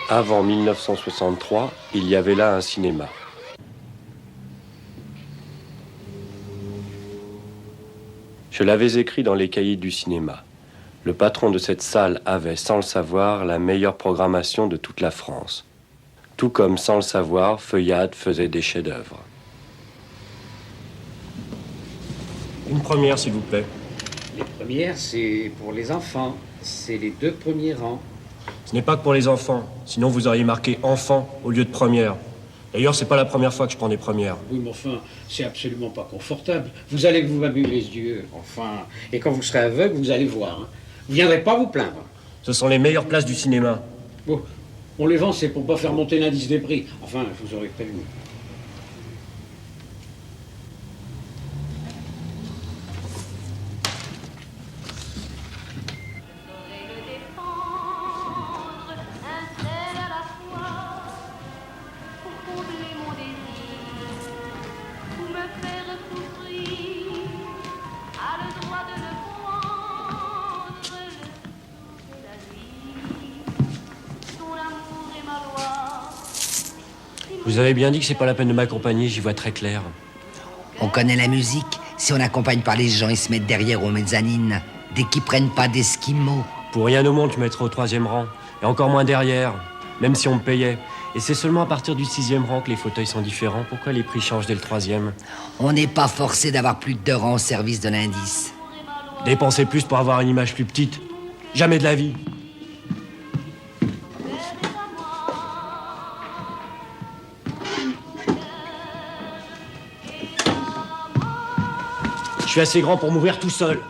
Avant 1963, il y avait là un cinéma. Je l'avais écrit dans les cahiers du cinéma. Le patron de cette salle avait, sans le savoir, la meilleure programmation de toute la France. Tout comme, sans le savoir, Feuillade faisait des chefs-d'œuvre. Une première, s'il vous plaît. Les premières, c'est pour les enfants. C'est les 2 premiers rangs. Ce n'est pas que pour les enfants. Sinon, vous auriez marqué enfant au lieu de première. D'ailleurs, c'est pas la première fois que je prends des premières. Oui, mais enfin, c'est absolument pas confortable. Vous allez vous amuser les yeux, enfin. Et quand vous serez aveugle, vous allez voir. Hein. Vous viendrez pas vous plaindre. Ce sont les meilleures places du cinéma. Bon, on les vend, c'est pour pas faire monter l'indice des prix. Enfin, je vous aurais prévenu. Vous avez bien dit que c'est pas la peine de m'accompagner, j'y vois très clair. On connaît la musique. Si on n'accompagne pas les gens, ils se mettent derrière aux mezzanines. Dès qu'ils prennent pas d'esquimaux. Pour rien au monde, je mettrais au 3e rang. Et encore moins derrière, même si on me payait. Et c'est seulement à partir du 6e rang que les fauteuils sont différents. Pourquoi les prix changent dès le 3e? On n'est pas forcé d'avoir plus de 2 rangs au service de l'indice. Dépenser plus pour avoir une image plus petite. Jamais de la vie. Je suis assez grand pour m'ouvrir tout seul.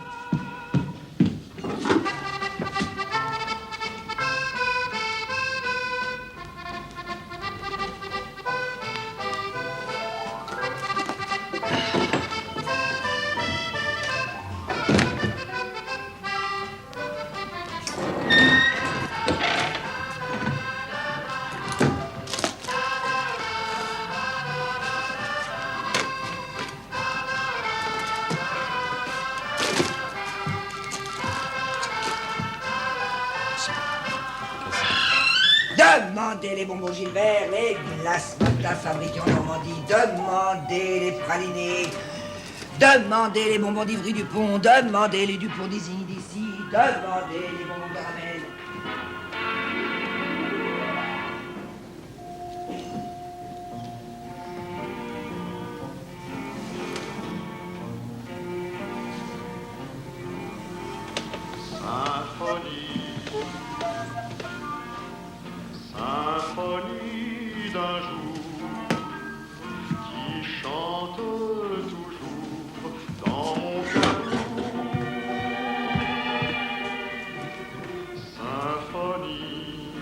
Demandez les bonbons Gilbert, les glaces Mata fabriquées en Normandie. Demandez les pralinés. Demandez les bonbons d'Ivry Dupont. Demandez les Dupont d'Isigny d'ici. Demandez les bonbons caramel. Symphonie d'un jour qui chante toujours dans mon cœur. Symphonie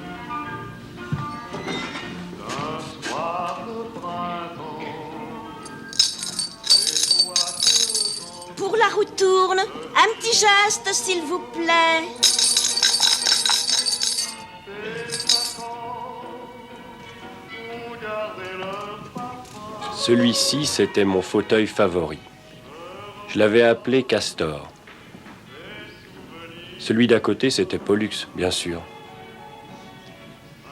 d'un soir de printemps. Pour la roue tourne, un petit geste, s'il vous plaît. Celui-ci, c'était mon fauteuil favori. Je l'avais appelé Castor. Celui d'à côté, c'était Pollux, bien sûr.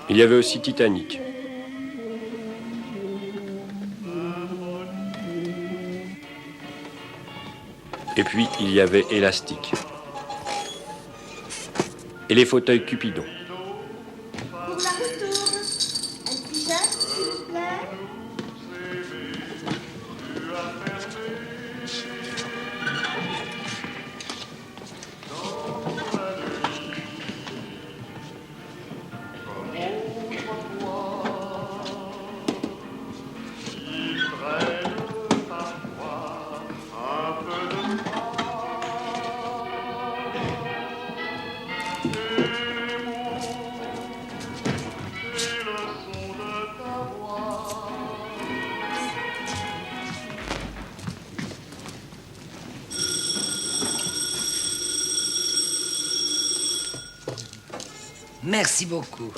Il y avait aussi Titanic. Et puis, il y avait Élastique. Et les fauteuils Cupidon. Pour la roue tourne, un petit geste, s'il vous plaît. Merci beaucoup.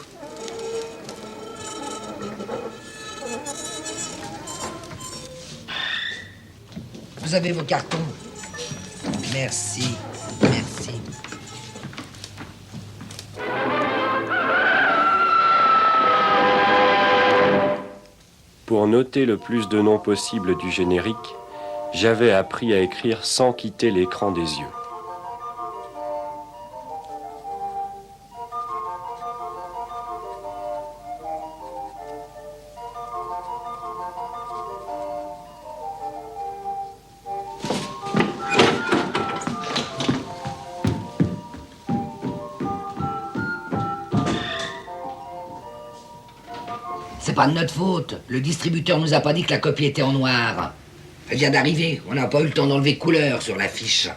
Vous avez vos cartons. Merci. Merci. Pour noter le plus de noms possible du générique, j'avais appris à écrire sans quitter l'écran des yeux. C'est pas de notre faute. Le distributeur nous a pas dit que la copie était en noir. Elle vient d'arriver. On n'a pas eu le temps d'enlever couleur sur l'affiche.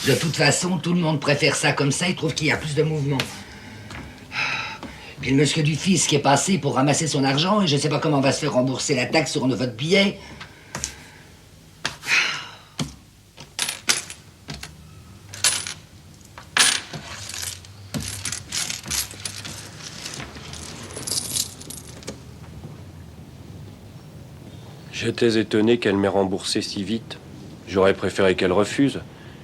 De toute façon, tout le monde préfère ça comme ça. Il trouve qu'il y a plus de mouvement. Puis le monsieur du fils qui est passé pour ramasser son argent et je sais pas comment on va se faire rembourser la taxe sur votre billet. J'étais étonné qu'elle m'ait remboursé si vite. J'aurais préféré qu'elle refuse,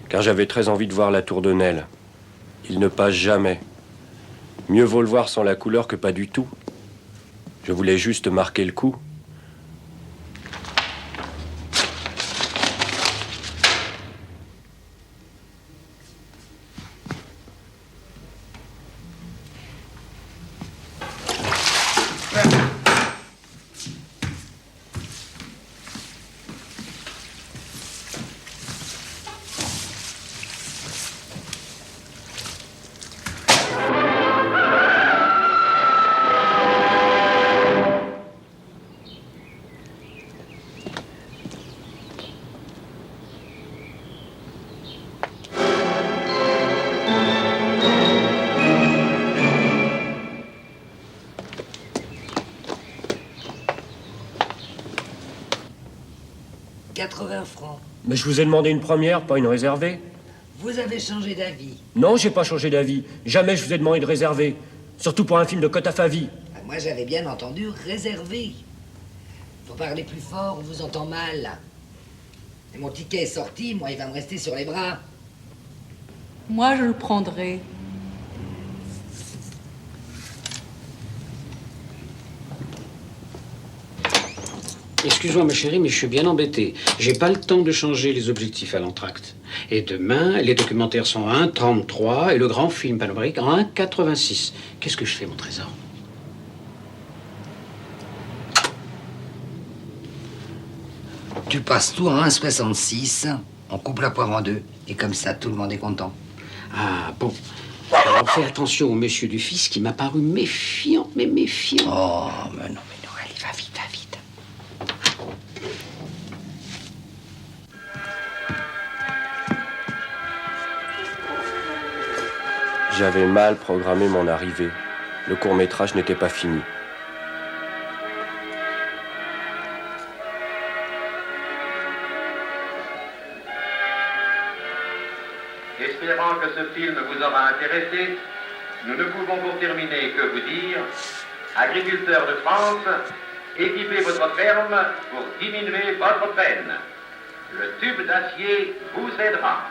car j'avais très envie de voir la tour de Nesle. Il ne passe jamais. Mieux vaut le voir sans la couleur que pas du tout. Je voulais juste marquer le coup. Francs. Mais je vous ai demandé une première, pas une réservée. Vous avez changé d'avis. Non, j'ai pas changé d'avis. Jamais je vous ai demandé de réserver. Surtout pour un film de Kotafavi. Moi, j'avais bien entendu réservé. Faut parler plus fort, on vous entend mal. Et mon ticket est sorti, moi, il va me rester sur les bras. Moi, je le prendrai. Excuse-moi, ma chérie, mais je suis bien embêté. J'ai pas le temps de changer les objectifs à l'entracte. Et demain, les documentaires sont à 1,33 et le grand film panoramique en 1,86. Qu'est-ce que je fais, mon trésor? Tu passes tout en 1,66, on coupe la poire en deux, et comme ça, tout le monde est content. Ah, bon. Alors, fais attention au monsieur du fils qui m'a paru méfiant, mais méfiant. Oh, mais non, allez, va vite, va vite. J'avais mal programmé mon arrivée. Le court-métrage n'était pas fini. Espérant que ce film vous aura intéressé, nous ne pouvons pour terminer que vous dire, agriculteurs de France, équipez votre ferme pour diminuer votre peine. Le tube d'acier vous aidera.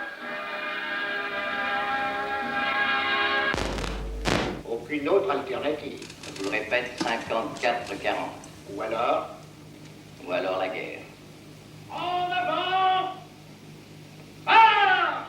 Aucune autre alternative. Je vous le répète, 54-40. Ou alors la guerre. En avant! Ah!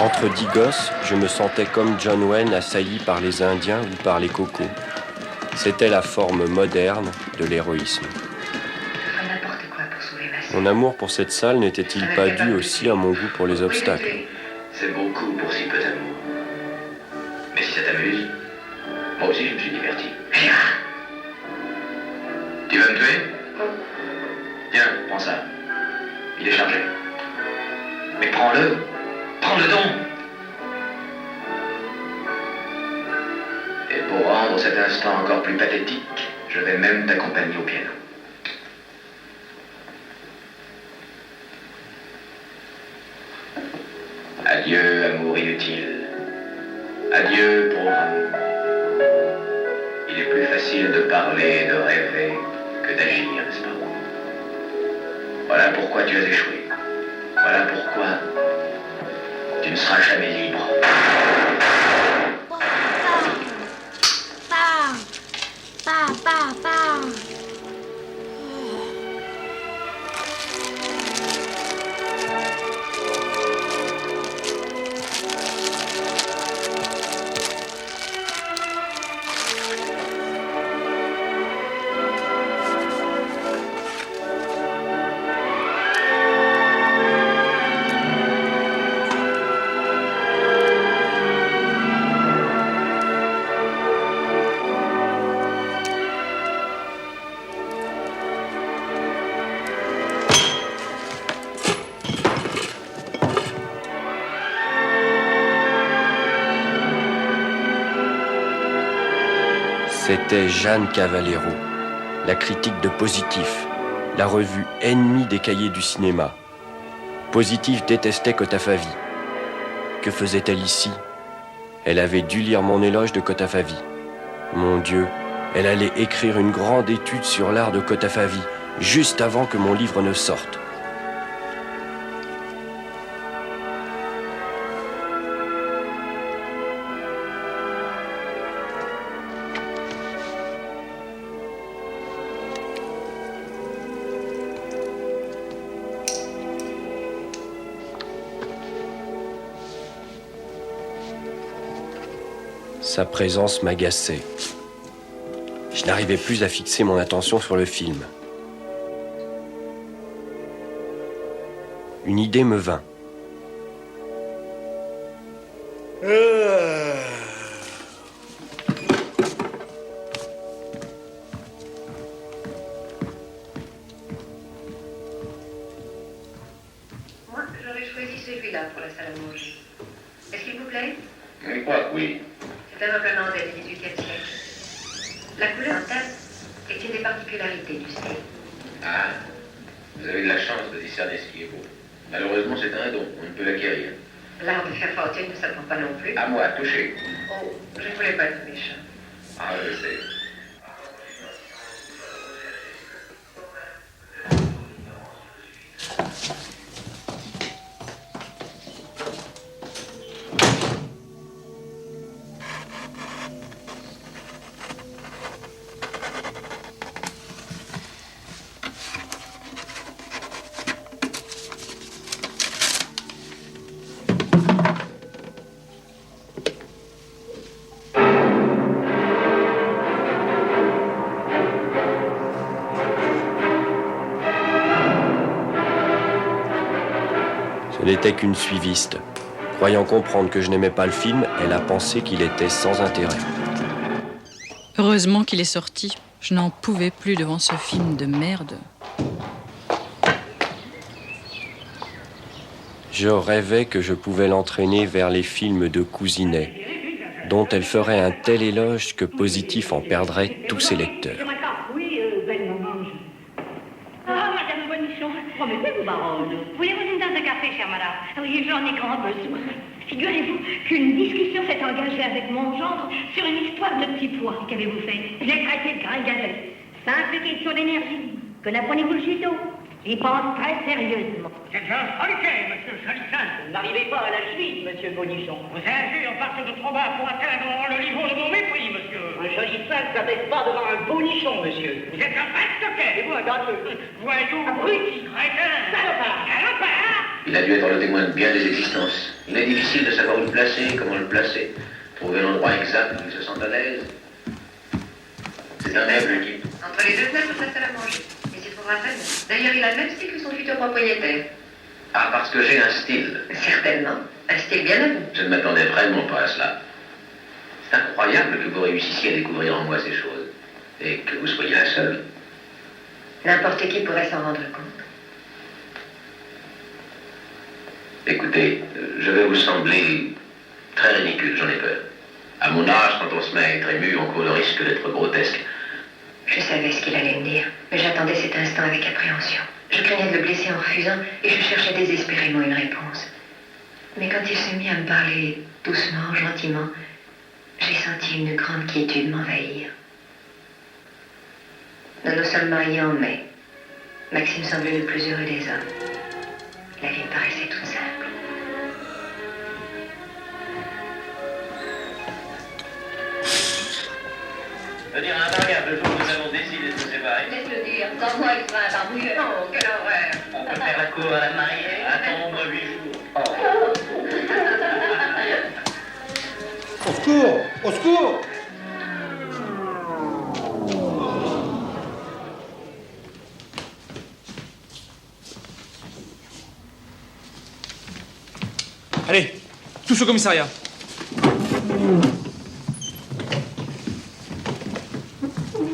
Entre 10 gosses, je me sentais comme John Wayne assailli par les Indiens ou par les cocos. C'était la forme moderne de l'héroïsme. Mon amour pour cette salle n'était-il pas dû aussi à mon goût pour les obstacles? C'est beaucoup pour si peu d'amour. Mais si ça t'amuse, moi aussi je me suis diverti. Tu vas me tuer? Tiens, prends ça. Il est chargé. Mais prends-le. Prends-le donc. Et pour rendre cet instant encore plus pathétique, je vais même t'accompagner au piano. Adieu, amour inutile. Adieu, pauvre ami. Il est plus facile de parler et de rêver que d'agir, n'est-ce pas? Voilà pourquoi tu as échoué. Voilà pourquoi tu ne seras jamais libre. C'était Jeanne Cavallero, la critique de Positif, la revue ennemie des cahiers du cinéma. Positif détestait Kotafavi. Que faisait-elle ici? Elle avait dû lire mon éloge de Kotafavi. Mon Dieu, elle allait écrire une grande étude sur l'art de Kotafavi, juste avant que mon livre ne sorte. Sa présence m'agaçait. Je n'arrivais plus à fixer mon attention sur le film. Une idée me vint. Moi, j'aurais choisi celui-là pour la salle à manger. Est-ce qu'il vous plaît? Je crois que oui. C'est un hollandais du XVIIIe siècle. La couleur en teinte est une des particularités du style. Ah, vous avez de la chance de discerner ce qui est beau. Malheureusement, c'est un don, on ne peut l'acquérir. L'art de faire fortune ne s'apprend pas non plus. À moi, touchez. Oh, je ne voulais pas être méchant. Ah, je sais. Ce n'était qu'une suiviste. Croyant comprendre que je n'aimais pas le film, elle a pensé qu'il était sans intérêt. Heureusement qu'il est sorti. Je n'en pouvais plus devant ce film de merde. Je rêvais que je pouvais l'entraîner vers les films de Cousinet, dont elle ferait un tel éloge que Positif en perdrait tous ses lecteurs. Oui, belle maman. Ah, Madame Bonichon, promettez-vous, baronne. Voulez-vous une tasse de café, chère madame? Oui, j'en ai grand besoin. Figurez-vous qu'une discussion s'est engagée avec mon gendre sur une histoire de petits pois. Qu'avez-vous fait? J'ai traité de gringalet. Simple question d'énergie. Que n'apprenez-vous le judo? J'y pense très sérieusement. C'est un Soliquet, monsieur Solicin. Vous n'arrivez pas à la cheville, monsieur Bonichon. Vous injure part de trop bas pour atteindre le niveau de mon mépris, monsieur. Un joli sein ne s'abaisse pas devant un bonichon, monsieur. Vous êtes un pastoquet. Et vous, un gâteux. Voyou, Abruti. crétin. Salopard. Salopard. Il a dû être le témoin de bien des existences. Il est difficile de savoir où le placer, comment le placer, trouver l'endroit exact où il se sent à l'aise. C'est un humble type. Entre les deux fenêtres de la salle à manger. Il s'y trouvera très bien. D'ailleurs, il a le même style que son futur propriétaire. Ah, parce que j'ai un style. Certainement. Un style bien à vous. Je ne m'attendais vraiment pas à cela. C'est incroyable que vous réussissiez à découvrir en moi ces choses. Et que vous soyez la seule. N'importe qui pourrait s'en rendre compte. Écoutez, je vais vous sembler très ridicule, j'en ai peur. À mon âge, quand on se met à être ému, on court le risque d'être grotesque. Je savais ce qu'il allait me dire, mais j'attendais cet instant avec appréhension. Je craignais de le blesser en refusant et je cherchais désespérément une réponse. Mais quand il s'est mis à me parler doucement, gentiment, j'ai senti une grande quiétude m'envahir. Nous nous sommes mariés en mai. Maxime semblait le plus heureux des hommes. La vie me paraissait toute simple. Je veux dire un bagage le jour où nous avons décidé de se séparer. Laisse-le dire, sans moi il sera un barbouilleur. Oh, quelle horreur! On peut faire la cour à la mariée, attendre 8 jours. Au secours! Au secours! Allez, tous au commissariat.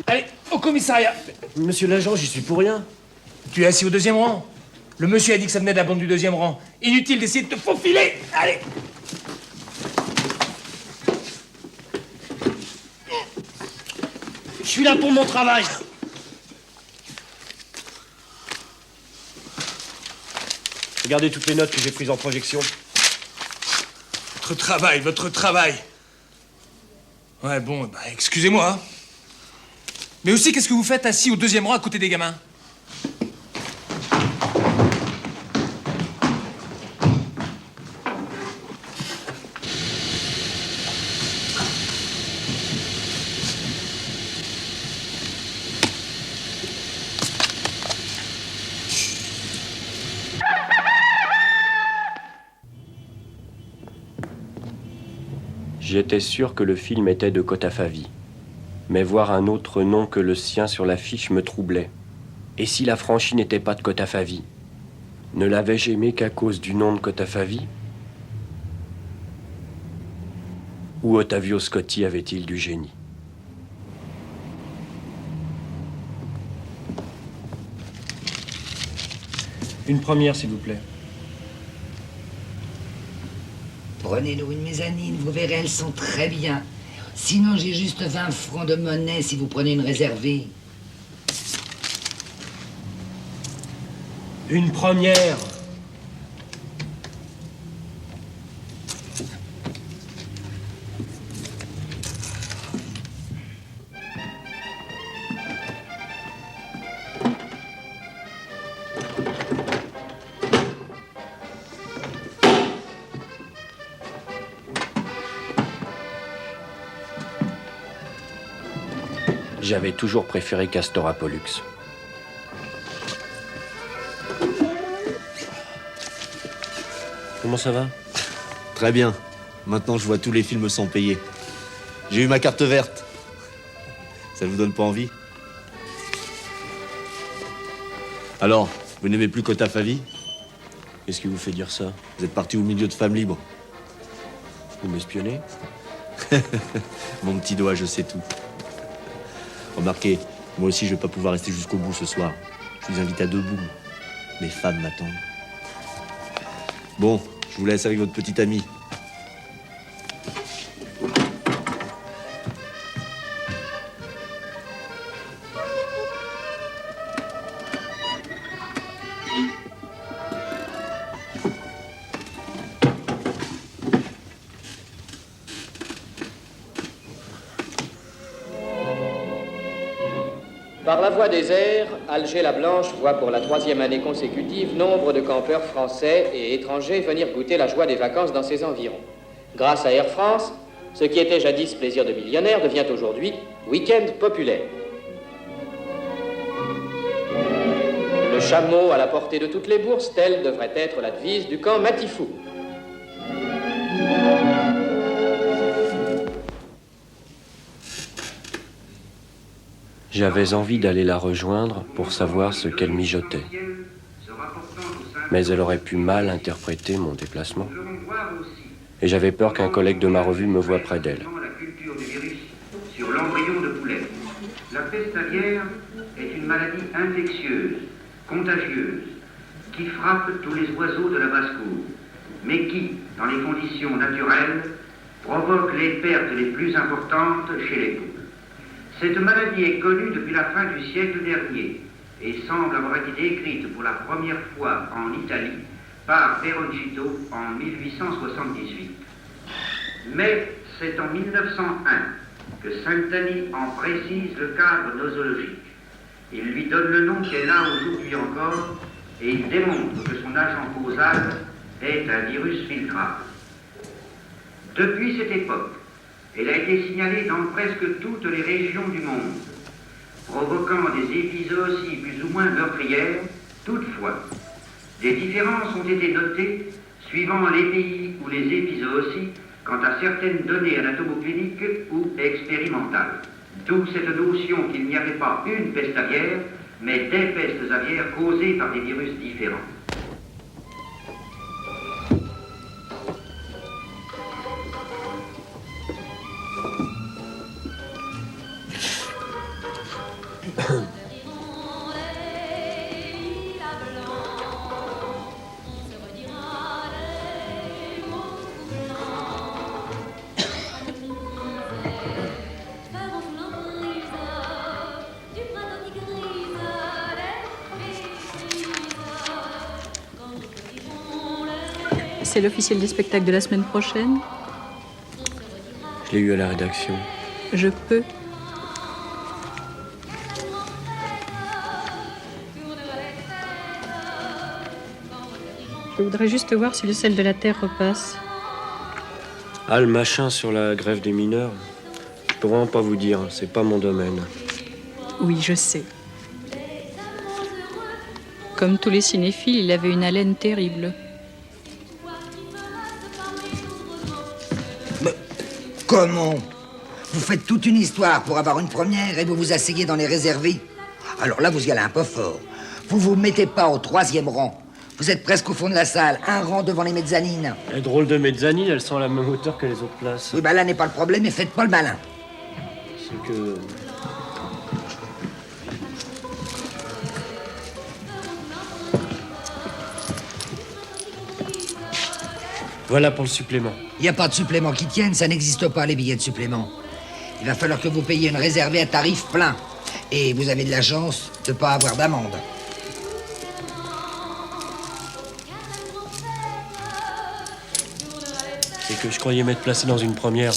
Allez, au commissariat. Monsieur l'agent, j'y suis pour rien. Tu es assis au 2e rang. Le monsieur a dit que ça venait de la bande du 2e rang. Inutile d'essayer de te faufiler. Allez. Je suis là pour mon travail. Regardez toutes les notes que j'ai prises en projection. Votre travail. Ouais, bon, bah, excusez-moi. Hein. Mais aussi, qu'est-ce que vous faites assis au 2e rang à côté des gamins? J'étais sûr que le film était de Kotafavi. Mais voir un autre nom que le sien sur l'affiche me troublait. Et si la franchise n'était pas de Kotafavi? Ne l'avais-je aimé qu'à cause du nom de Kotafavi? Ou Ottavio Scotti avait-il du génie? Une première, s'il vous plaît. Prenez-nous une mezzanine, vous verrez, elles sont très bien. Sinon, j'ai juste 20 francs de monnaie si vous prenez une réservée. Une première. J'avais toujours préféré Castor à Pollux. Comment ça va? Très bien. Maintenant, je vois tous les films sans payer. J'ai eu ma carte verte. Ça vous donne pas envie? Alors, vous n'aimez plus Kotafavi? Qu'est-ce qui vous fait dire ça? Vous êtes parti au milieu de femmes libres. Vous m'espionnez? Mon petit doigt, je sais tout. Remarquez, moi aussi, je vais pas pouvoir rester jusqu'au bout ce soir. Je suis invité à debout. Mes femmes m'attendent. Bon, je vous laisse avec votre petite amie. Par la voie des airs, Alger-la-Blanche voit pour la 3e année consécutive nombre de campeurs français et étrangers venir goûter la joie des vacances dans ses environs. Grâce à Air France, ce qui était jadis plaisir de millionnaire devient aujourd'hui week-end populaire. Le chameau à la portée de toutes les bourses, telle devrait être la devise du camp Matifou. J'avais envie d'aller la rejoindre pour savoir ce qu'elle mijotait. Mais elle aurait pu mal interpréter mon déplacement. Et j'avais peur qu'un collègue de ma revue me voie près d'elle. Sur l'embryon de poulet. La peste aviaire est une maladie infectieuse, contagieuse, qui frappe tous les oiseaux de la basse-cour, mais qui, dans les conditions naturelles, provoque les pertes les plus importantes chez les poules. Cette maladie est connue depuis la fin du siècle dernier et semble avoir été décrite pour la première fois en Italie par Peroncito en 1878. Mais c'est en 1901 que Saint-Denis en précise le cadre nosologique. Il lui donne le nom qu'elle a aujourd'hui encore et il démontre que son agent causal est un virus filtrable. Depuis cette époque, elle a été signalée dans presque toutes les régions du monde, provoquant des épizooties plus ou moins meurtrières. Toutefois, des différences ont été notées suivant les pays ou les épizooties quant à certaines données anatomocliniques ou expérimentales. D'où cette notion qu'il n'y avait pas une peste aviaire, mais des pestes aviaires causées par des virus différents. C'est l'officiel des spectacles de la semaine prochaine? Je l'ai eu à la rédaction. Je peux. Je voudrais juste voir si le sel de la terre repasse. Ah, le machin sur la grève des mineurs, je peux vraiment pas vous dire, c'est pas mon domaine. Oui, je sais. Comme tous les cinéphiles, il avait une haleine terrible. Mais comment? Vous faites toute une histoire pour avoir une première et vous vous asseyez dans les réservés. Alors là, vous y allez un peu fort. Vous vous mettez pas au 3e rang. Vous êtes presque au fond de la salle, un rang devant les mezzanines. Les drôles de mezzanines, elles sont à la même hauteur que les autres places. Oui, bah là n'est pas le problème, mais faites pas le malin. C'est que... Voilà pour le supplément. Il n'y a pas de supplément qui tienne, ça n'existe pas, les billets de supplément. Il va falloir que vous payiez une réservée à tarif plein. Et vous avez de la chance de ne pas avoir d'amende. C'est que je croyais m'être placé dans une première.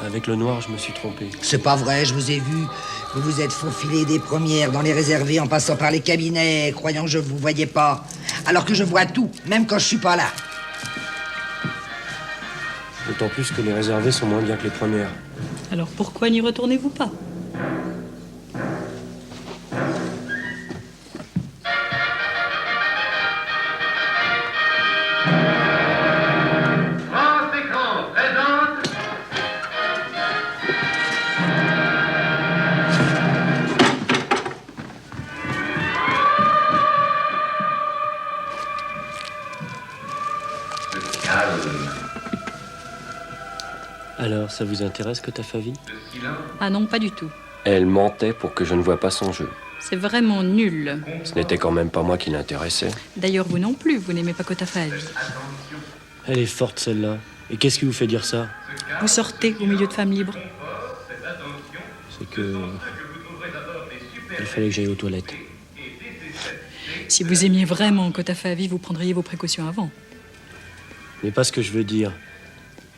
Avec le noir, je me suis trompé. C'est pas vrai, je vous ai vu. Vous vous êtes faufilé des premières dans les réservés en passant par les cabinets, croyant que je vous voyais pas. Alors que je vois tout, même quand je suis pas là. D'autant plus que les réservés sont moins bien que les premières. Alors pourquoi n'y retournez-vous pas? France Écran présente... Alors, ça vous intéresse, Kotafavi? Ah non, pas du tout. Elle mentait pour que je ne voie pas son jeu. C'est vraiment nul. Ce n'était quand même pas moi qui l'intéressait. D'ailleurs, vous non plus, vous n'aimez pas Kotafavi. Elle est forte, celle-là. Et qu'est-ce qui vous fait dire ça? Vous sortez au milieu de femmes libres. C'est que... Il fallait que j'aille aux toilettes. Si vous aimiez vraiment Kotafavi, vous prendriez vos précautions avant. Mais pas ce que je veux dire.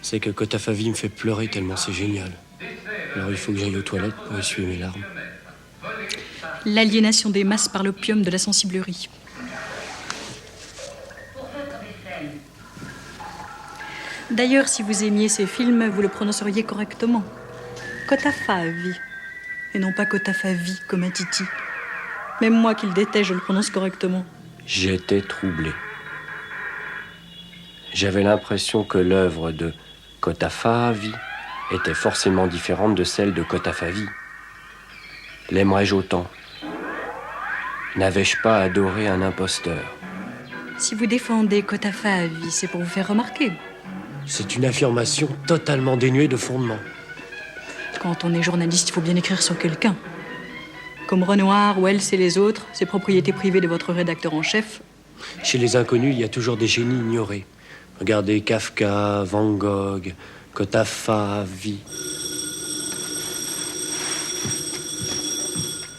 C'est que Kotafavi me fait pleurer tellement c'est génial. Alors il faut que j'aille aux toilettes pour essuyer mes larmes. L'aliénation des masses par l'opium de la sensiblerie. D'ailleurs, si vous aimiez ces films, vous le prononceriez correctement. Kotafavi. Et non pas Kotafavi, comme un titi. Même moi qui le déteste, je le prononce correctement. J'étais troublé. J'avais l'impression que l'œuvre de Kotafavi était forcément différente de celle de Kotafavi. L'aimerais-je autant? N'avais-je pas adoré un imposteur? Si vous défendez Kotafavi, c'est pour vous faire remarquer. C'est une affirmation totalement dénuée de fondement. Quand on est journaliste, il faut bien écrire sur quelqu'un. Comme Renoir, Wells et les autres, ces propriétés privées de votre rédacteur en chef. Chez les inconnus, il y a toujours des génies ignorés. Regardez Kafka, Van Gogh, Kotafavi.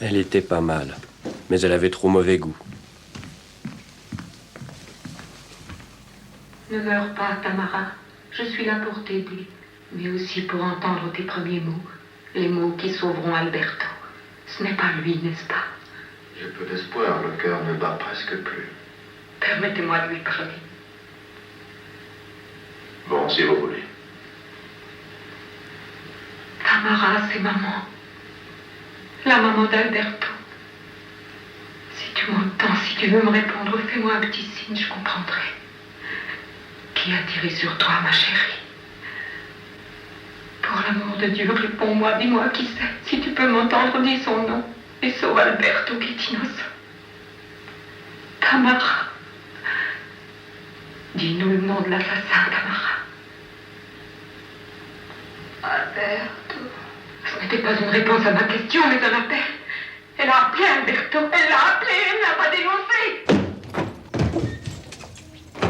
Elle était pas mal, mais elle avait trop mauvais goût. Ne meurs pas, Tamara. Je suis là pour t'aider. mais aussi pour entendre tes premiers mots, les mots qui sauveront Alberto. Ce n'est pas lui, n'est-ce pas? J'ai peu d'espoir, le cœur ne bat presque plus. Permettez-moi de lui parler. Bon, si vous voulez. Tamara, c'est maman. La maman d'Alberto. Si tu m'entends, si tu veux me répondre, fais-moi un petit signe, je comprendrai. Qui a tiré sur toi, ma chérie? Pour l'amour de Dieu, réponds-moi, dis-moi qui c'est. Si tu peux m'entendre, dis son nom. Et sauve Alberto qui est innocent. Tamara. Dis-nous le nom de l'assassin, Tamara. Alberto. Ce n'était pas une réponse à ma question, mais un appel. Elle a appelé Alberto. Elle l'a appelé, elle ne l'a pas dénoncé.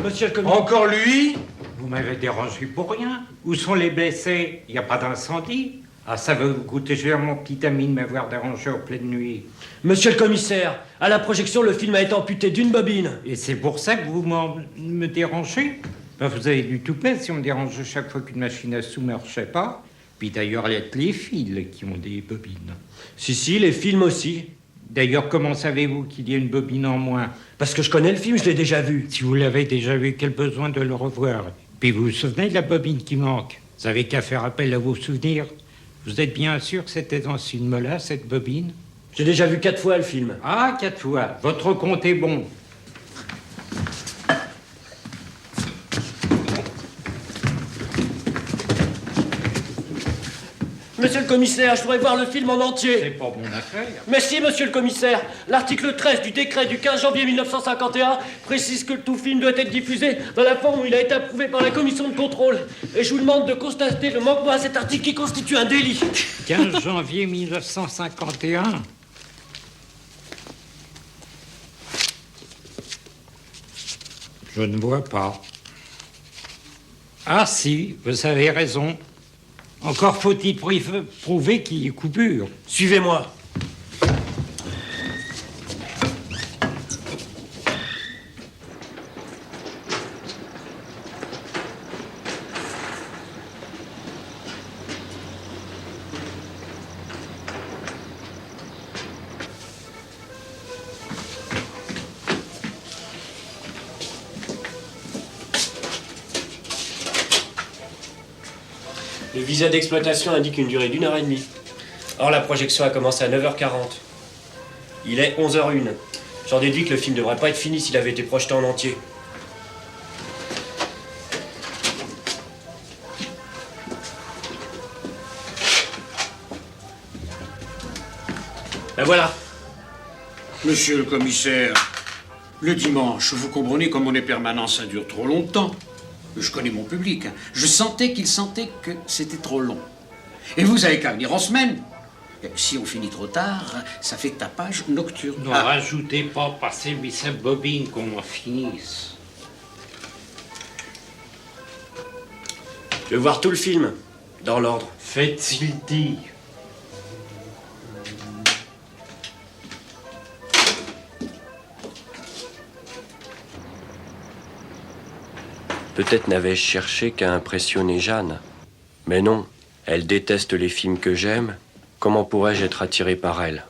Monsieur le commissaire. Encore lui? Vous m'avez dérangé pour rien. Où sont les blessés? Il n'y a pas d'incendie? Ah, ça va vous coûter cher, mon petit ami, de m'avoir dérangé en pleine nuit. Monsieur le commissaire, à la projection, le film a été amputé d'une bobine. Et c'est pour ça que vous me dérangez? Ben, vous avez du toupet si on me dérange chaque fois qu'une machine à sous ne marchait pas. Puis d'ailleurs, il y a que les fils qui ont des bobines. Si, les films aussi. D'ailleurs, comment savez-vous qu'il y a une bobine en moins? Parce que je connais le film, je l'ai déjà vu. Si vous l'avez déjà vu, quel besoin de le revoir? Puis vous vous souvenez de la bobine qui manque? Vous avez qu'à faire appel à vos souvenirs. Vous êtes bien sûr que c'était dans ce film-là, cette bobine? J'ai déjà vu 4 fois le film. Ah, 4 fois. Votre compte est bon. Monsieur le commissaire, je voudrais voir le film en entier. C'est pas mon affaire. Mais si, monsieur le commissaire, l'article 13 du décret du 15 janvier 1951 précise que tout film doit être diffusé dans la forme où il a été approuvé par la commission de contrôle. Et je vous demande de constater le manquement à cet article qui constitue un délit. 15 janvier 1951. Je ne vois pas. Ah si, vous avez raison. Encore faut-il prouver qu'il y ait coupure. Suivez-moi. Le visa d'exploitation indique une durée d'1 heure et demie. Or, la projection a commencé à 9h40. Il est 11h01. J'en déduis que le film ne devrait pas être fini s'il avait été projeté en entier. Ben voilà. Monsieur le commissaire, le dimanche, vous comprenez comme on est permanent, ça dure trop longtemps. Je connais mon public. Je sentais qu'il sentait que c'était trop long. Et vous avez qu'à venir en semaine. Si on finit trop tard, ça fait tapage nocturne. Ne rajoutez pas passer sa bobine qu'on en finisse. Je veux voir tout le film, dans l'ordre. Faites-il dire. Peut-être n'avais-je cherché qu'à impressionner Jeanne. Mais non, elle déteste les films que j'aime. Comment pourrais-je être attiré par elle?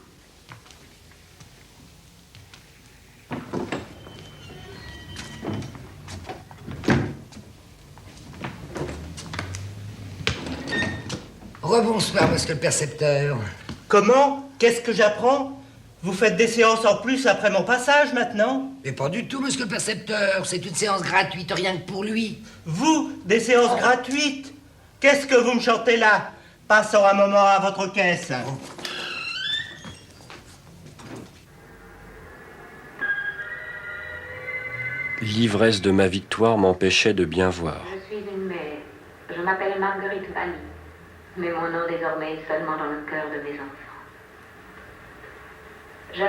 Rebonsoir, monsieur le percepteur. Comment? Qu'est-ce que j'apprends? Vous faites des séances en plus après mon passage, maintenant? Mais pas du tout, monsieur le percepteur. C'est une séance gratuite, rien que pour lui. Vous, des séances gratuites? Qu'est-ce que vous me chantez là? Passons un moment à votre caisse. L'ivresse de ma victoire m'empêchait de bien voir. Je suis une mère. Je m'appelle Marguerite Vanny. Mais mon nom désormais est seulement dans le cœur de mes enfants. J'ai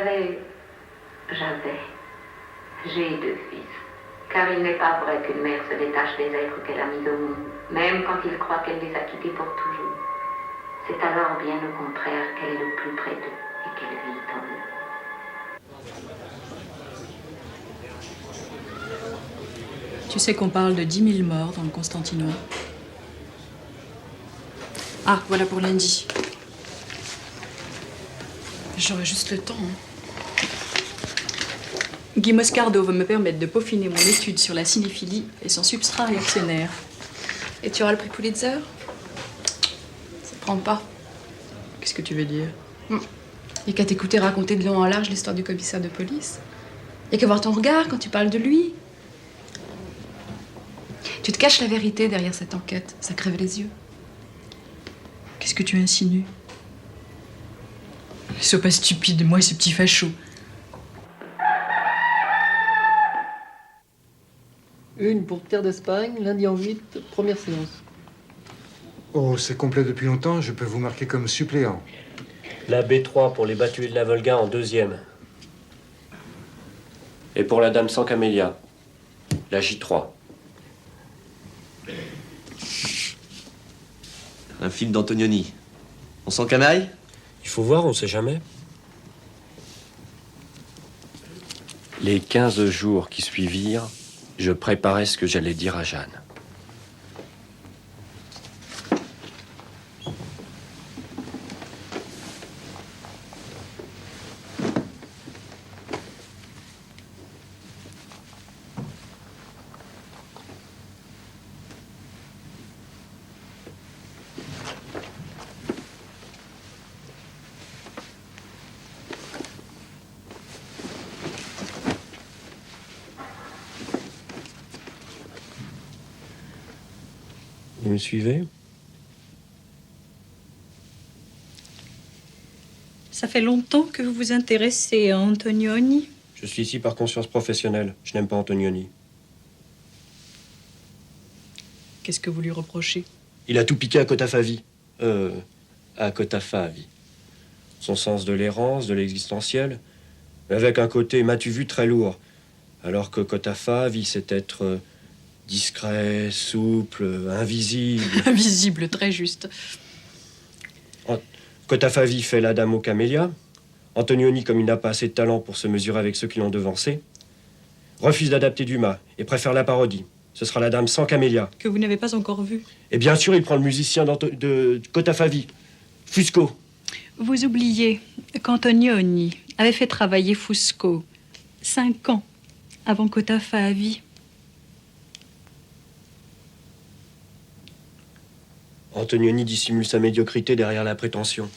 2 fils. Car il n'est pas vrai qu'une mère se détache des êtres qu'elle a mis au monde, même quand il croit qu'elle les a quittés pour toujours. C'est alors bien au contraire qu'elle est le plus près d'eux et qu'elle vit en eux. Tu sais qu'on parle de 10 000 morts dans le Constantinois. Ah, voilà pour lundi. J'aurai juste le temps. Guy Moscardo va me permettre de peaufiner mon étude sur la cinéphilie et son substrat réactionnaire. Et tu auras le prix Pulitzer? Ça prend pas. Qu'est-ce que tu veux dire? Et qu'à t'écouter raconter de long en large l'histoire du commissaire de police. Et que voir ton regard quand tu parles de lui. Tu te caches la vérité derrière cette enquête. Ça crève les yeux. Qu'est-ce que tu insinues? Sois pas stupide, moi, ce petit facho. Une pour Terre d'Espagne, lundi en 8, première séance. Oh, c'est complet depuis longtemps, je peux vous marquer comme suppléant. La B3 pour les battues de la Volga en 2e. Et pour la Dame sans camélia, la J3. Un film d'Antonioni. On s'en canaille? Il faut voir, on sait jamais. Les 15 jours qui suivirent, je préparais ce que j'allais dire à Jeanne. Vous me suivez? Ça fait longtemps que vous vous intéressez à Antonioni? Je suis ici par conscience professionnelle. Je n'aime pas Antonioni. Qu'est-ce que vous lui reprochez? Il a tout piqué à Cotafavi. À Cotafavi. Son sens de l'errance, de l'existentiel, avec un côté, m'as-tu vu, très lourd. Alors que Cotafavi, c'est être discret, souple, invisible. Invisible, très juste. Cotafavi fait la Dame aux camélias. Antonioni, comme il n'a pas assez de talent pour se mesurer avec ceux qui l'ont devancé, refuse d'adapter Dumas et préfère la parodie. Ce sera la Dame sans camélia. Que vous n'avez pas encore vu. Et bien sûr, il prend le musicien de Cotafavi, Fusco. Vous oubliez qu'Antonioni avait fait travailler Fusco 5 ans avant Cotafavi. Antonioni dissimule sa médiocrité derrière la prétention.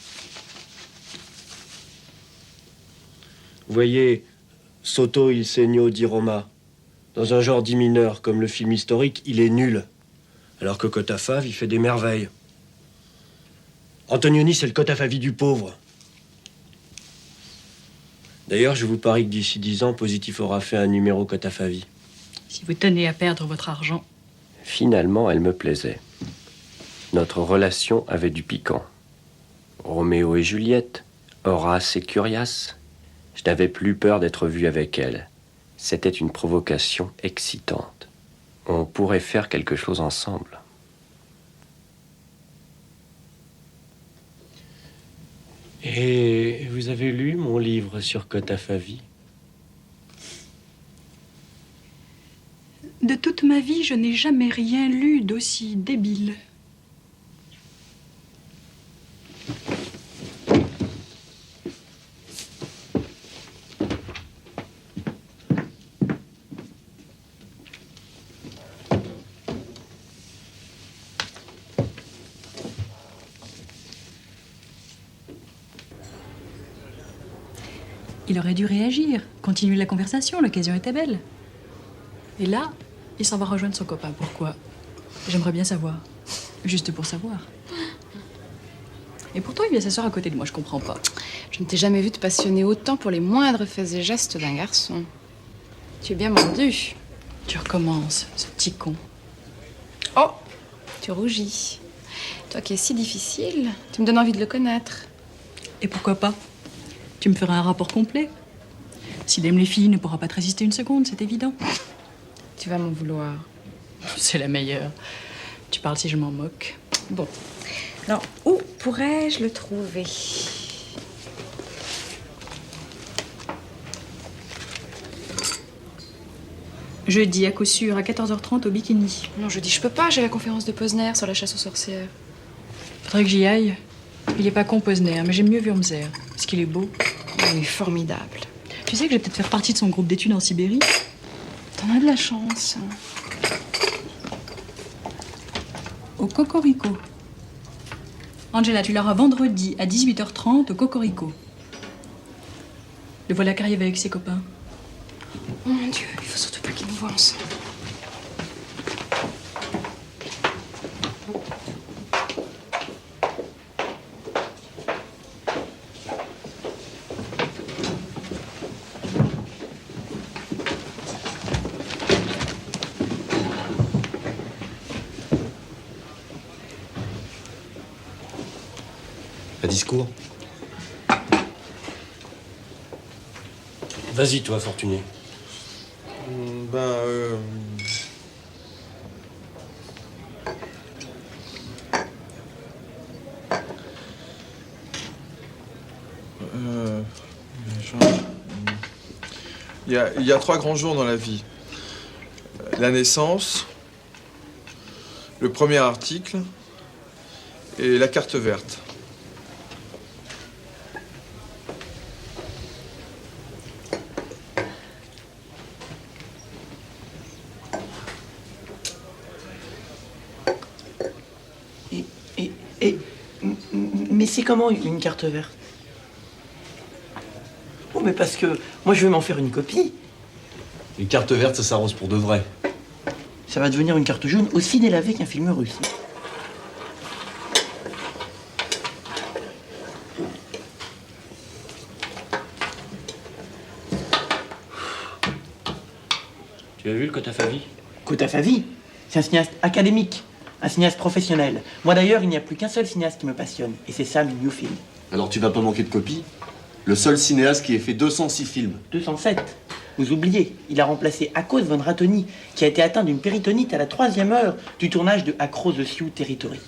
Vous voyez, Sotto il segno di Roma. Dans un genre dit mineur comme le film historique, il est nul. Alors que Cotafavi fait des merveilles. Antonioni, c'est le Cotafavi du pauvre. D'ailleurs, je vous parie que d'ici 10 ans, Positif aura fait un numéro Cotafavi. Si vous tenez à perdre votre argent. Finalement, elle me plaisait. Notre relation avait du piquant. Roméo et Juliette, Horace et Curiace. Je n'avais plus peur d'être vu avec elle. C'était une provocation excitante. On pourrait faire quelque chose ensemble. Et vous avez lu mon livre sur Cotafavi? De toute ma vie, je n'ai jamais rien lu d'aussi débile. Il aurait dû réagir, continuer la conversation, l'occasion était belle. Et là, il s'en va rejoindre son copain. Pourquoi? J'aimerais bien savoir. Juste pour savoir. Et pourtant, il vient s'asseoir à côté de moi, je comprends pas. Je ne t'ai jamais vu te passionner autant pour les moindres faits et gestes d'un garçon. Tu es bien mordu. Tu recommences, ce petit con. Oh, tu rougis. Toi qui es si difficile, tu me donnes envie de le connaître. Et pourquoi pas? Tu me feras un rapport complet. S'il aime les filles, il ne pourra pas te résister une seconde, c'est évident. Tu vas m'en vouloir. C'est la meilleure. Tu parles si je m'en moque. Bon. Alors, où pourrais-je le trouver? Jeudi, à coup sûr, à 14h30 au Bikini. Non, jeudi, je peux pas. J'ai la conférence de Posner sur la chasse aux sorcières. Faudrait que j'y aille. Il est pas con Posner, mais j'aime mieux Wurmser. Parce qu'il est beau. Il est formidable. Tu sais que je vais peut-être faire partie de son groupe d'études en Sibérie. T'en as de la chance. Au Cocorico. Angela, tu l'auras vendredi à 18h30 au Cocorico. Le voilà qui arrive avec ses copains. Oh mon Dieu, il faut surtout pas qu'ils nous voient ensemble. Un discours? Vas-y, toi, Fortuné. Il y a 3 grands jours dans la vie. La naissance, le premier article et la carte verte. Mais c'est comment une carte verte? Oh, mais parce que moi je vais m'en faire une copie. Une carte verte, ça s'arrose pour de vrai. Ça va devenir une carte jaune aussi délavée qu'un film russe. Tu as vu le Kotafavi? Kotafavi, c'est un cinéaste académique, un cinéaste professionnel. Moi d'ailleurs, il n'y a plus qu'un seul cinéaste qui me passionne, et c'est Sam Newfield. Alors tu vas pas manquer de copies? Le seul cinéaste qui ait fait 206 films. 207. Vous oubliez, il a remplacé Akos von Ratoni, qui a été atteint d'une péritonite à la 3e heure du tournage de Across the Sioux Territory.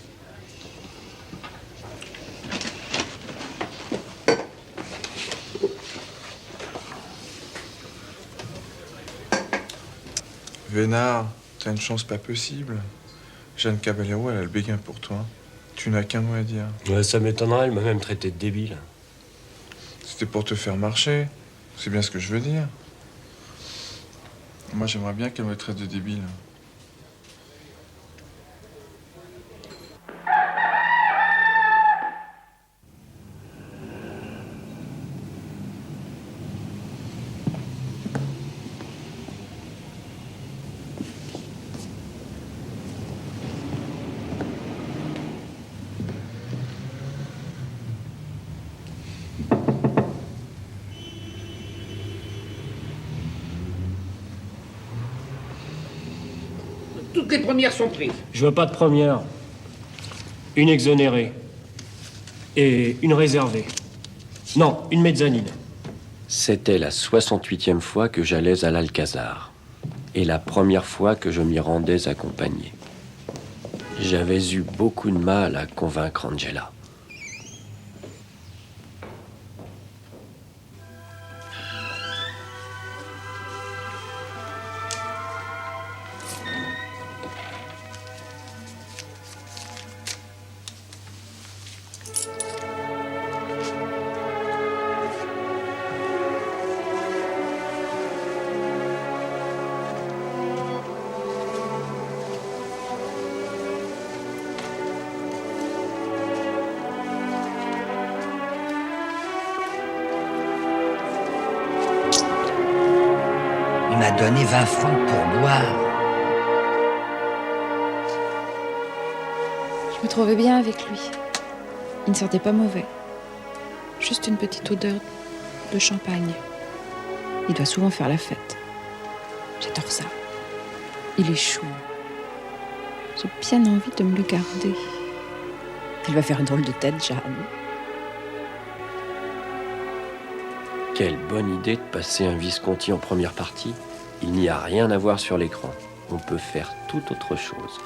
Vénard, t'as une chance pas possible. Jeanne Caballero, elle a le béguin pour toi. Tu n'as qu'un mot à dire. Ouais, ça m'étonnerait, elle m'a même traité de débile. C'était pour te faire marcher. C'est bien ce que je veux dire. Moi, j'aimerais bien qu'elle me traite de débile. Toutes les premières sont prises. Je veux pas de première. Une exonérée. Et une réservée. Non, une mezzanine. C'était la 68e fois que j'allais à l'Alcazar. Et la première fois que je m'y rendais accompagné. J'avais eu beaucoup de mal à convaincre Angela. Il m'a donné 20 francs pour boire. Je me trouvais bien avec lui. Il ne sentait pas mauvais. Juste une petite odeur de champagne. Il doit souvent faire la fête. J'adore ça. Il est chou. J'ai bien envie de me le garder. Elle va faire une drôle de tête, Jeanne. Quelle bonne idée de passer un Visconti en première partie. Il n'y a rien à voir sur l'écran. On peut faire tout autre chose.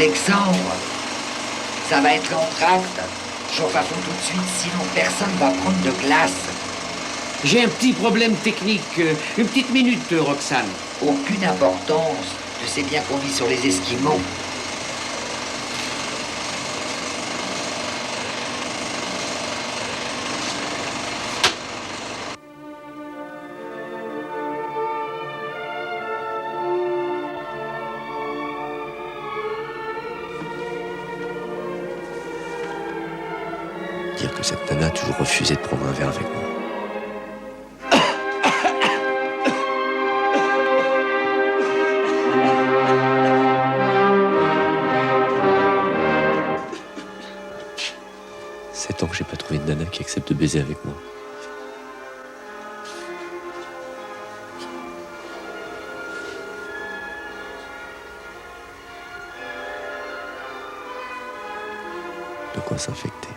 Alexandre, ça va être l'entracte. Chauffe à fond tout de suite, sinon personne va prendre de glace. J'ai un petit problème technique. Une petite minute, Roxane. Aucune importance. Tu sais bien qu'on vit sur les Esquimaux. Dire que cette nana a toujours refusé de prendre un verre avec moi. Tant que j'ai pas trouvé de nana qui accepte de baiser avec moi. De quoi s'infecter.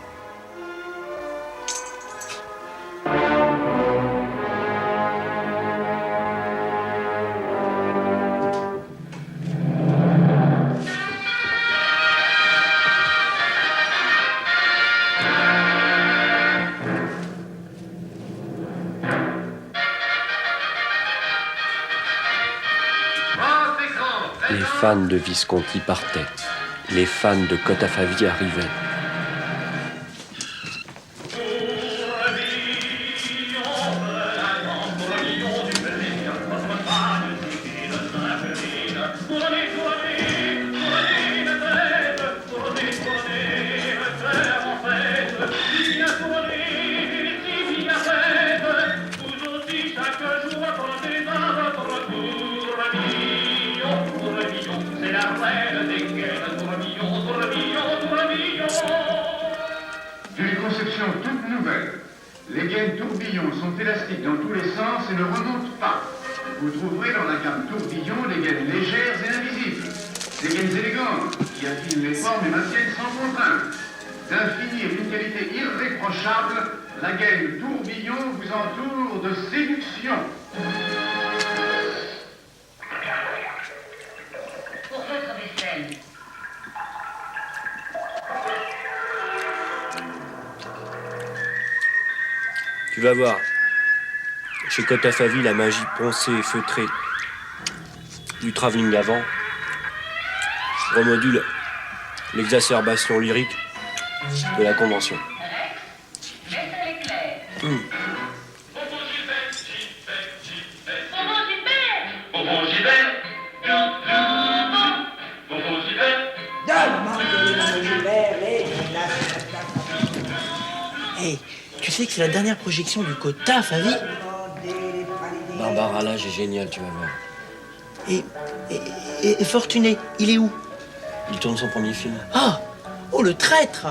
Les fans de Visconti partaient. Les fans de Cotafavi arrivaient. D'une conception toute nouvelle, les gaines tourbillons sont élastiques dans tous les sens et ne remontent pas. Vous trouverez dans la gamme tourbillon des gaines légères et invisibles, des gaines élégantes qui affinent les formes et maintiennent sans contrainte. D'infini et d'une qualité irréprochable, la gaine tourbillon vous entoure de séduction. Pour votre vaisselle. Tu vas voir. Chez Cotafavi, la magie poncée et feutrée du travelling avant remodule l'exacerbation lyrique de la convention. Hey, tu sais que c'est la dernière projection du Cotafavi? Barbara Lage est génial, tu vas voir. Et Fortuné, il est où? Il tourne son premier film. Ah! Oh, le traître!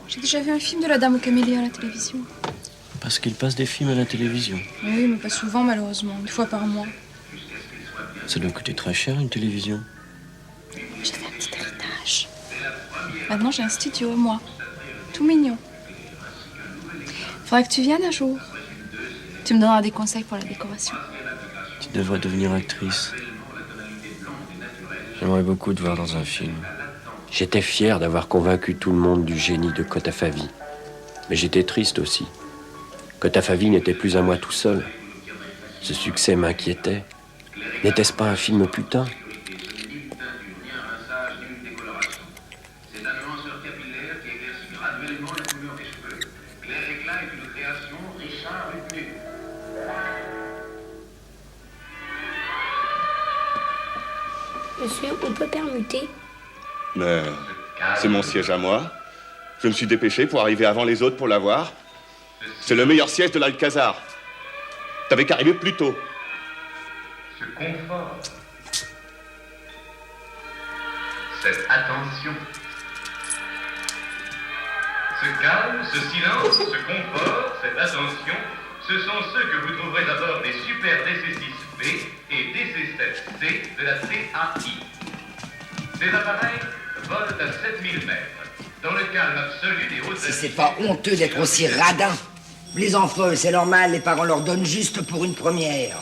J'ai déjà vu un film de la Dame aux camélias à la télévision. Parce qu'il passe des films à la télévision. Oui, mais pas souvent, malheureusement. Une fois par mois. Ça doit coûter très cher, une télévision. J'ai fait un petit héritage. Maintenant, j'ai un studio, moi. Tout mignon. Faudrait que tu viennes un jour. Tu me donneras des conseils pour la décoration. Tu devrais devenir actrice. J'aimerais beaucoup te voir dans un film. J'étais fier d'avoir convaincu tout le monde du génie de Cotafavi. Mais j'étais triste aussi. Cotafavi n'était plus à moi tout seul. Ce succès m'inquiétait. N'était-ce pas un film putain? Monsieur, on peut permuter? Mais c'est mon siège à moi. Je me suis dépêché pour arriver avant les autres pour l'avoir. C'est le meilleur siège de l'Alcazar. T'avais qu'à arriver plus tôt. Ce confort, cette attention, ce calme, ce silence, ce confort, cette attention, ce sont ceux que vous trouverez d'abord des Super DC6B et DC7C de la CAI. Ces appareils volent à 7000 mètres. dans le calme absolu des hautes Si c'est pas honteux d'être aussi radin. Les enfants, c'est normal, les parents leur donnent juste pour une première.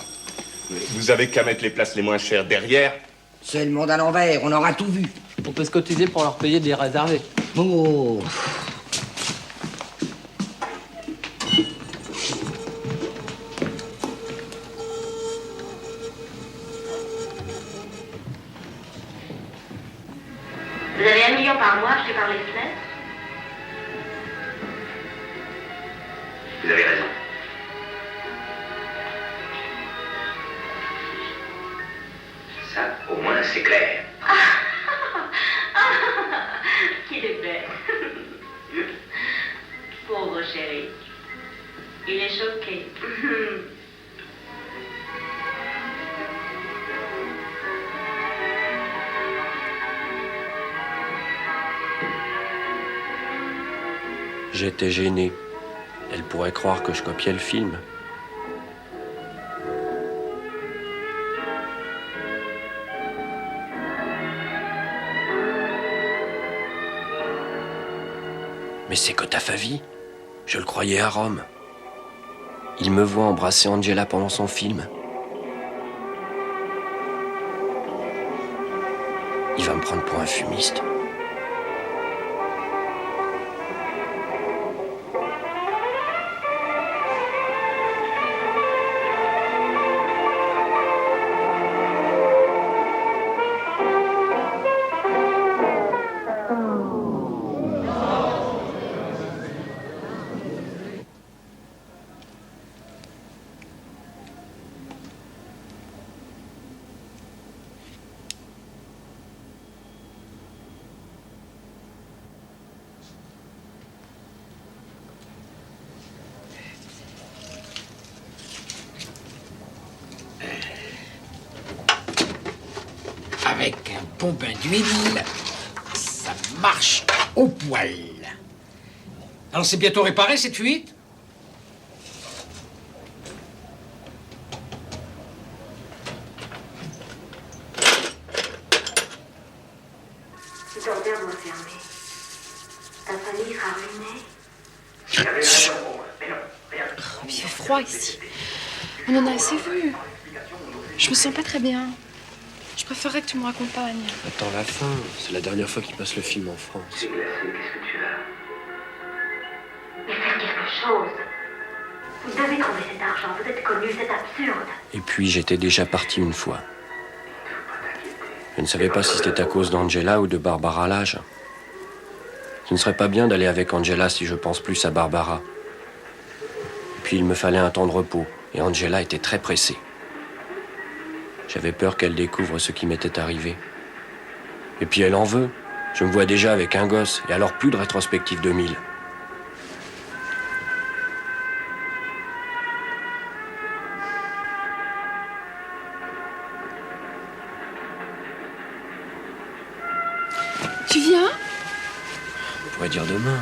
Vous avez qu'à mettre les places les moins chères derrière. C'est le monde à l'envers, on aura tout vu. On peut se cotiser pour leur payer des réservés. Oh. Vous avez 1 million par mois acheté par les fenêtres? Vous avez raison. Ça, au moins, c'est clair. Qu'il est belle. Pauvre chéri. Il est choqué. J'étais gêné. Elle pourrait croire que je copiais le film. Mais c'est Cotafavi. Je le croyais à Rome. Il me voit embrasser Angela pendant son film. Il va me prendre pour un fumiste. Avec un bon bain d'huile, ça marche au poil. Alors c'est bientôt réparé cette fuite? Si ton père doit fermer, ta famille sera ruinée. Il fait froid ici. On en a assez vu. Je me sens pas très bien. Je préférerais que tu me raccompagnes. Attends la fin. C'est la dernière fois qu'il passe le film en France. C'est glacé, qu'est-ce que tu as? Mais faites quelque chose. Vous devez trouver cet argent. Vous êtes connu, c'est absurde. Et puis j'étais déjà parti une fois. Je ne savais pas si c'était à cause d'Angela ou de Barbara Lage. Ce ne serait pas bien d'aller avec Angela si je pense plus à Barbara. Et puis il me fallait un temps de repos, et Angela était très pressée. J'avais peur qu'elle découvre ce qui m'était arrivé. Et puis elle en veut. Je me vois déjà avec un gosse, et alors plus de rétrospective 2000. Tu viens? On pourrait dire demain.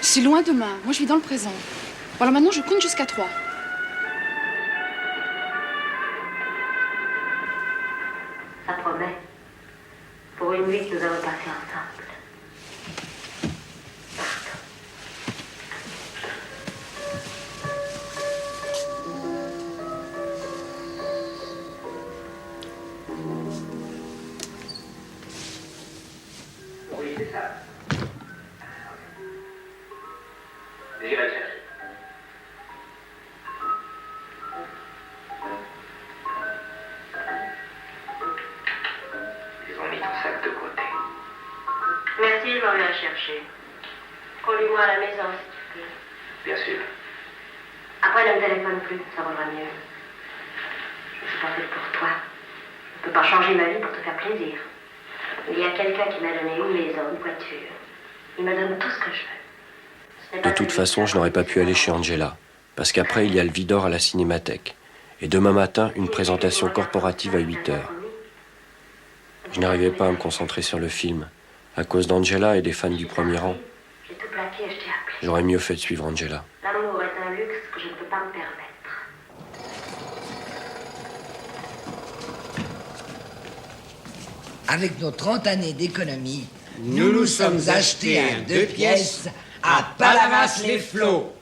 C'est loin demain. Moi, je vis dans le présent. Bon, alors maintenant, je compte jusqu'à 3. Ça promet. Pour une nuit que nous allons passer ensemble. Oui, c'est ça. J'irai le chercher. Ils ont mis ton sac de côté. Merci, je m'en vais la chercher. Conduis-moi à la maison, si tu peux. Bien sûr. Après, ne me téléphone plus, ça vaudra mieux. Je suis pas faite pour toi. Je ne peux pas changer ma vie pour te faire plaisir. Il y a quelqu'un qui m'a donné une maison, une voiture. Il me donne tout ce que je veux. De toute façon, je n'aurais pas pu aller chez Angela. Parce qu'après, il y a le Vidor à la Cinémathèque. Et demain matin, une présentation corporative à 8h. Je n'arrivais pas à me concentrer sur le film. À cause d'Angela et des fans du premier rang. J'ai tout plaqué et je t'ai appelé. J'aurais mieux fait de suivre Angela. L'amour est un luxe que je ne peux pas me permettre. Avec nos 30 années d'économie, Nous nous sommes achetés un 2 pièces à Palavas-les-Flots.